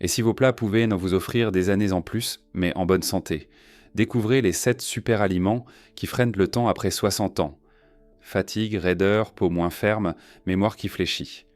Et si vos plats pouvaient ne vous offrir des années en plus, mais en bonne santé? Découvrez les 7 super aliments qui freinent le temps après 60 ans. Fatigue, raideur, peau moins ferme, mémoire qui fléchit.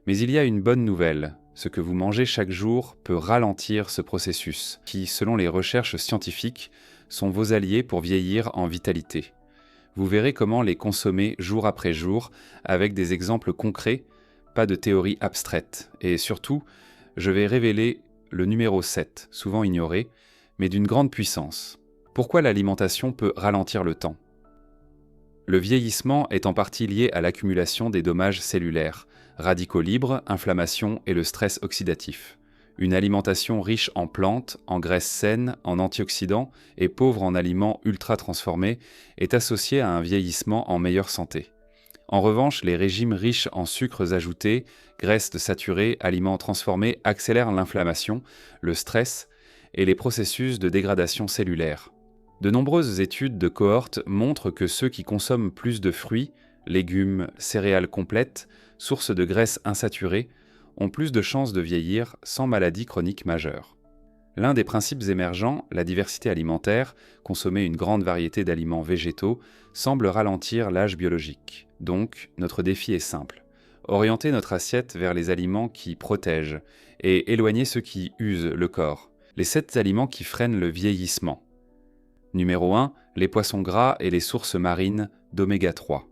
Mais il y a une bonne nouvelle. Ce que vous mangez chaque jour peut ralentir ce processus, qui, selon les recherches scientifiques, sont vos alliés pour vieillir en vitalité. Vous verrez comment les consommer jour après jour, avec des exemples concrets, pas de théorie abstraite. Et surtout, je vais révéler le numéro 7, souvent ignoré, mais d'une grande puissance. Pourquoi l'alimentation peut ralentir le temps? Le vieillissement est en partie lié à l'accumulation des dommages cellulaires, radicaux libres, inflammation et le stress oxydatif. Une alimentation riche en plantes, en graisses saines, en antioxydants et pauvre en aliments ultra transformés est associée à un vieillissement en meilleure santé. En revanche, les régimes riches en sucres ajoutés, graisses saturées, aliments transformés accélèrent l'inflammation, le stress et les processus de dégradation cellulaire. De nombreuses études de cohortes montrent que ceux qui consomment plus de fruits, légumes, céréales complètes, sources de graisses insaturées, ont plus de chances de vieillir sans maladie chronique majeure. L'un des principes émergents, la diversité alimentaire, consommer une grande variété d'aliments végétaux, semble ralentir l'âge biologique. Donc, notre défi est simple. Orienter notre assiette vers les aliments qui protègent et éloigner ceux qui usent le corps. Les 7 aliments qui freinent le vieillissement. Numéro 1, les poissons gras et les sources marines d'oméga 3.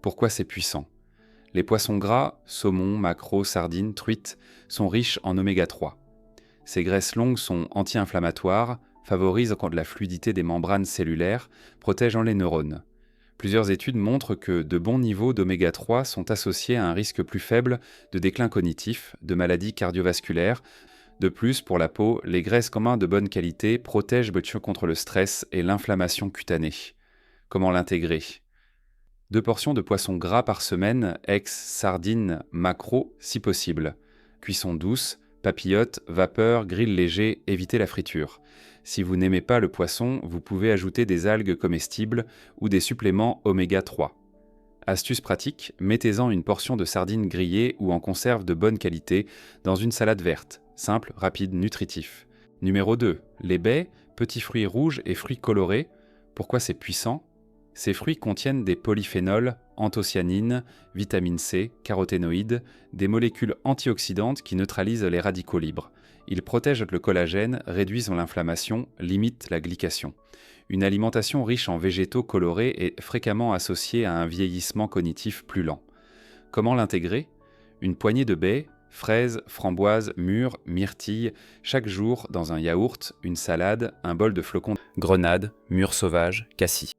Pourquoi c'est puissant? Les poissons gras, saumon, maquereau, sardines, truites, sont riches en oméga 3. Ces graisses longues sont anti-inflammatoires, favorisent la fluidité des membranes cellulaires, protègent les neurones. Plusieurs études montrent que de bons niveaux d'oméga 3 sont associés à un risque plus faible de déclin cognitif, de maladies cardiovasculaires. De plus, pour la peau, les graisses communes de bonne qualité protègent contre le stress et l'inflammation cutanée. Comment l'intégrer? 2 portions de poisson gras par semaine, sardines, maquereau, si possible. Cuisson douce, papillote, vapeur, grill léger, évitez la friture. Si vous n'aimez pas le poisson, vous pouvez ajouter des algues comestibles ou des suppléments oméga 3. Astuce pratique, mettez-en une portion de sardines grillées ou en conserve de bonne qualité dans une salade verte. Simple, rapide, nutritif. Numéro 2. Les baies, petits fruits rouges et fruits colorés. Pourquoi c'est puissant? Ces fruits contiennent des polyphénols, anthocyanines, vitamine C, caroténoïdes, des molécules antioxydantes qui neutralisent les radicaux libres. Ils protègent le collagène, réduisent l'inflammation, limitent la glycation. Une alimentation riche en végétaux colorés est fréquemment associée à un vieillissement cognitif plus lent. Comment l'intégrer? Une poignée de baies, fraises, framboises, mûres, myrtilles, chaque jour dans un yaourt, une salade, un bol de flocons, grenades, mûres sauvages, cassis.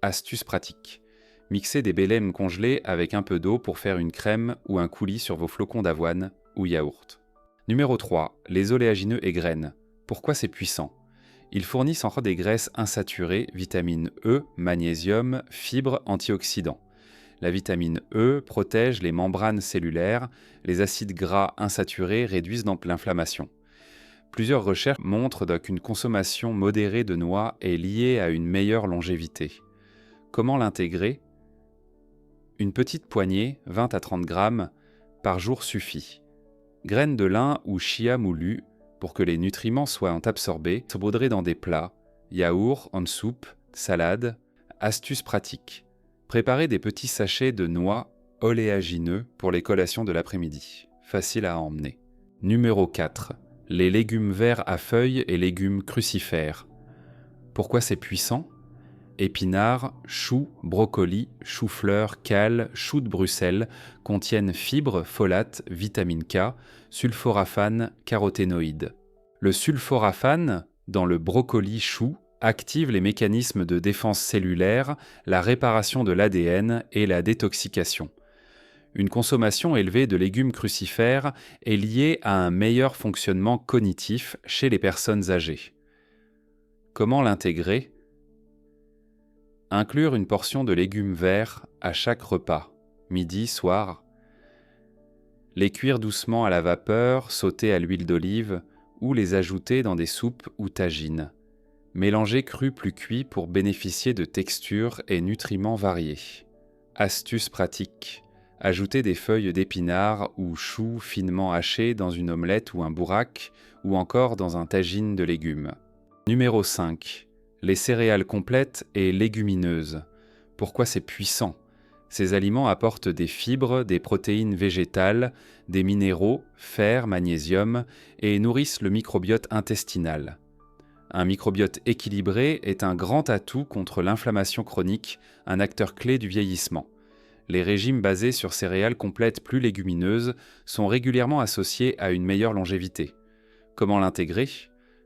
Astuce pratique. Mixez des bélèmes congelés avec un peu d'eau pour faire une crème ou un coulis sur vos flocons d'avoine ou yaourt. Numéro 3. Les oléagineux et graines. Pourquoi c'est puissant? Ils fournissent encore des graisses insaturées, vitamine E, magnésium, fibres, antioxydants. La vitamine E protège les membranes cellulaires, les acides gras insaturés réduisent donc l'inflammation. Plusieurs recherches montrent qu'une consommation modérée de noix est liée à une meilleure longévité. Comment l'intégrer? Une petite poignée, 20 à 30 grammes, par jour suffit. Graines de lin ou chia moulu, pour que les nutriments soient absorbés, saupoudrés dans des plats, yaourt, en soupe, salade. Astuce pratique. Préparez des petits sachets de noix oléagineux pour les collations de l'après-midi. Facile à emmener. Numéro 4. Les légumes verts à feuilles et légumes crucifères. Pourquoi c'est puissant? Épinards, choux, brocolis, chou-fleur, cales, choux de Bruxelles contiennent fibres, folates, vitamine K, sulforaphane, caroténoïdes. Le sulforaphane, dans le brocoli chou, active les mécanismes de défense cellulaire, la réparation de l'ADN et la détoxication. Une consommation élevée de légumes crucifères est liée à un meilleur fonctionnement cognitif chez les personnes âgées. Comment l'intégrer? Inclure une portion de légumes verts à chaque repas, midi, soir. Les cuire doucement à la vapeur, sauter à l'huile d'olive ou les ajouter dans des soupes ou tagines. Mélanger cru plus cuit pour bénéficier de textures et nutriments variés. Astuce pratique. Ajoutez des feuilles d'épinards ou choux finement hachés dans une omelette ou un bourraque, ou encore dans un tagine de légumes. Numéro 5. Les céréales complètes et légumineuses. Pourquoi c'est puissant ? Ces aliments apportent des fibres, des protéines végétales, des minéraux, fer, magnésium, et nourrissent le microbiote intestinal. Un microbiote équilibré est un grand atout contre l'inflammation chronique, un acteur clé du vieillissement. Les régimes basés sur céréales complètes plus légumineuses sont régulièrement associés à une meilleure longévité. Comment l'intégrer ?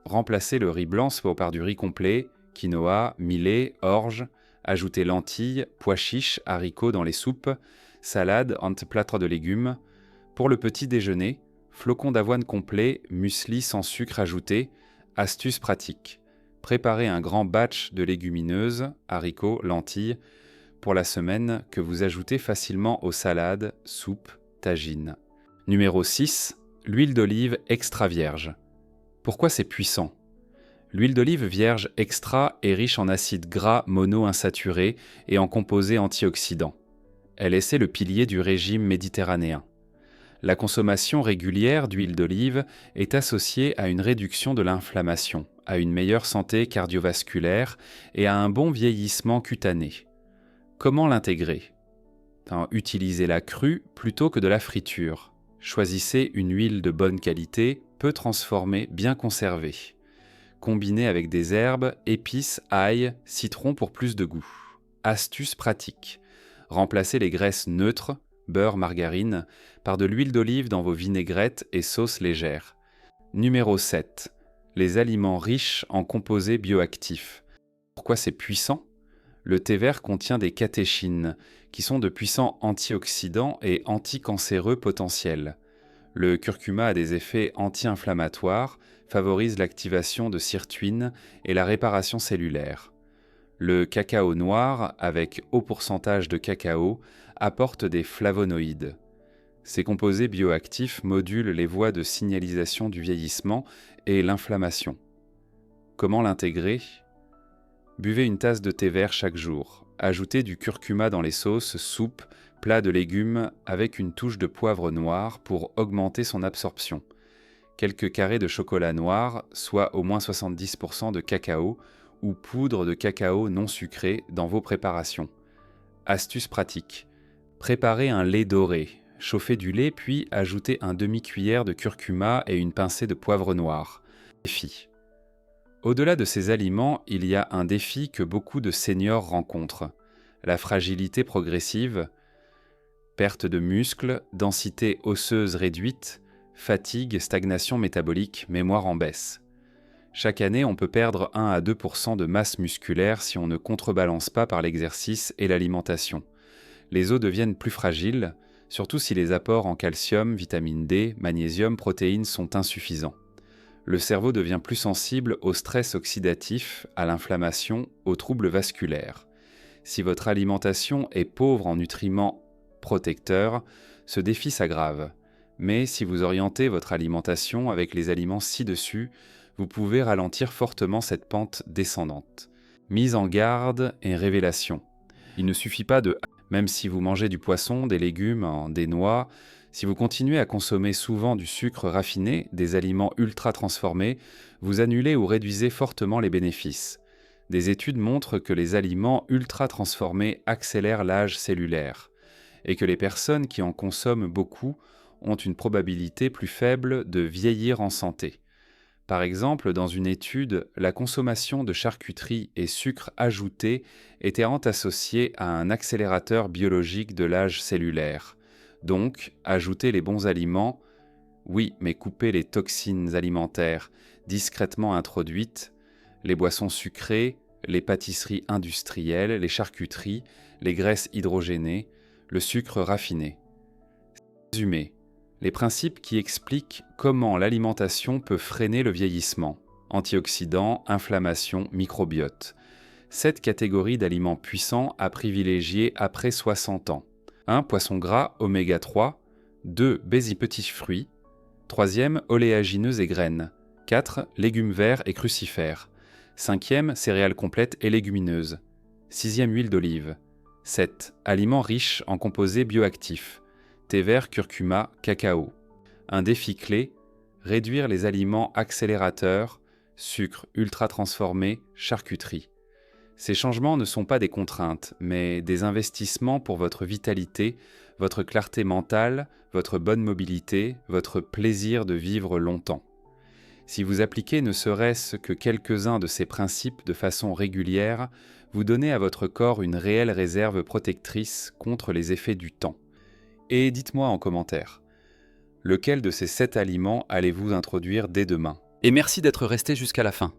Remplacez le riz blanc soit par du riz complet, quinoa, millet, orge, ajoutez lentilles, pois chiches, haricots dans les soupes, salade entre plâtre de légumes. Pour le petit déjeuner, flocons d'avoine complet, muesli sans sucre ajouté. Astuce pratique. Préparez un grand batch de légumineuses, haricots, lentilles, pour la semaine que vous ajoutez facilement aux salades, soupes, tagines. Numéro 6. L'huile d'olive extra vierge. Pourquoi c'est puissant ? L'huile d'olive vierge extra est riche en acides gras monoinsaturés et en composés antioxydants. Elle essaie le pilier du régime méditerranéen. La consommation régulière d'huile d'olive est associée à une réduction de l'inflammation, à une meilleure santé cardiovasculaire et à un bon vieillissement cutané. Comment l'intégrer ? Utilisez-la crue plutôt que de la friture. Choisissez une huile de bonne qualité, peu transformée, bien conservée. Combinez avec des herbes, épices, ail, citron pour plus de goût. Astuce pratique. Remplacez les graisses neutres, beurre, margarine, par de l'huile d'olive dans vos vinaigrettes et sauces légères. Numéro 7. Les aliments riches en composés bioactifs. Pourquoi c'est puissant ? Le thé vert contient des catéchines, qui sont de puissants antioxydants et anticancéreux potentiels. Le curcuma a des effets anti-inflammatoires, favorise l'activation de sirtuine et la réparation cellulaire. Le cacao noir, avec haut pourcentage de cacao, apporte des flavonoïdes. Ces composés bioactifs modulent les voies de signalisation du vieillissement et l'inflammation. Comment l'intégrer ? Buvez une tasse de thé vert chaque jour. Ajoutez du curcuma dans les sauces, soupes, plats de légumes avec une touche de poivre noir pour augmenter son absorption. Quelques carrés de chocolat noir, soit au moins 70% de cacao, ou poudre de cacao non sucré dans vos préparations. Astuce pratique. Préparez un lait doré. Chauffez du lait puis ajoutez un demi-cuillère de curcuma et une pincée de poivre noir. Défi. Au-delà de ces aliments, il y a un défi que beaucoup de seniors rencontrent. La fragilité progressive, perte de muscles, densité osseuse réduite, fatigue, stagnation métabolique, mémoire en baisse. Chaque année, on peut perdre 1 à 2% de masse musculaire si on ne contrebalance pas par l'exercice et l'alimentation. Les os deviennent plus fragiles, surtout si les apports en calcium, vitamine D, magnésium, protéines sont insuffisants. Le cerveau devient plus sensible au stress oxydatif, à l'inflammation, aux troubles vasculaires. Si votre alimentation est pauvre en nutriments protecteurs, ce défi s'aggrave. Mais si vous orientez votre alimentation avec les aliments ci-dessus, vous pouvez ralentir fortement cette pente descendante. Mise en garde et révélation. Il ne suffit pas de... Même si vous mangez du poisson, des légumes, des noix, si vous continuez à consommer souvent du sucre raffiné, des aliments ultra transformés, vous annulez ou réduisez fortement les bénéfices. Des études montrent que les aliments ultra transformés accélèrent l'âge cellulaire et que les personnes qui en consomment beaucoup ont une probabilité plus faible de vieillir en santé. Par exemple, dans une étude, la consommation de charcuterie et sucre ajouté était associée à un accélérateur biologique de l'âge cellulaire. Donc, ajoutez les bons aliments, oui, mais coupez les toxines alimentaires discrètement introduites, les boissons sucrées, les pâtisseries industrielles, les charcuteries, les graisses hydrogénées, le sucre raffiné. Résumé. Les principes qui expliquent comment l'alimentation peut freiner le vieillissement. Antioxydants, inflammation, microbiote. 7 catégories d'aliments puissants à privilégier après 60 ans. 1. Poisson gras, oméga 3. 2. Baies et petits fruits. 3e. Oléagineux et graines. 4. Légumes verts et crucifères. 5e. Céréales complètes et légumineuses. 6e. Huile d'olive. 7. Aliments riches en composés bioactifs. thé vert, curcuma, cacao. Un défi clé, réduire les aliments accélérateurs, sucre ultra transformé, charcuterie. Ces changements ne sont pas des contraintes, mais des investissements pour votre vitalité, votre clarté mentale, votre bonne mobilité, votre plaisir de vivre longtemps. Si vous appliquez ne serait-ce que quelques-uns de ces principes de façon régulière, vous donnez à votre corps une réelle réserve protectrice contre les effets du temps. Et dites-moi en commentaire, lequel de ces 7 aliments allez-vous introduire dès demain ? Et merci d'être resté jusqu'à la fin.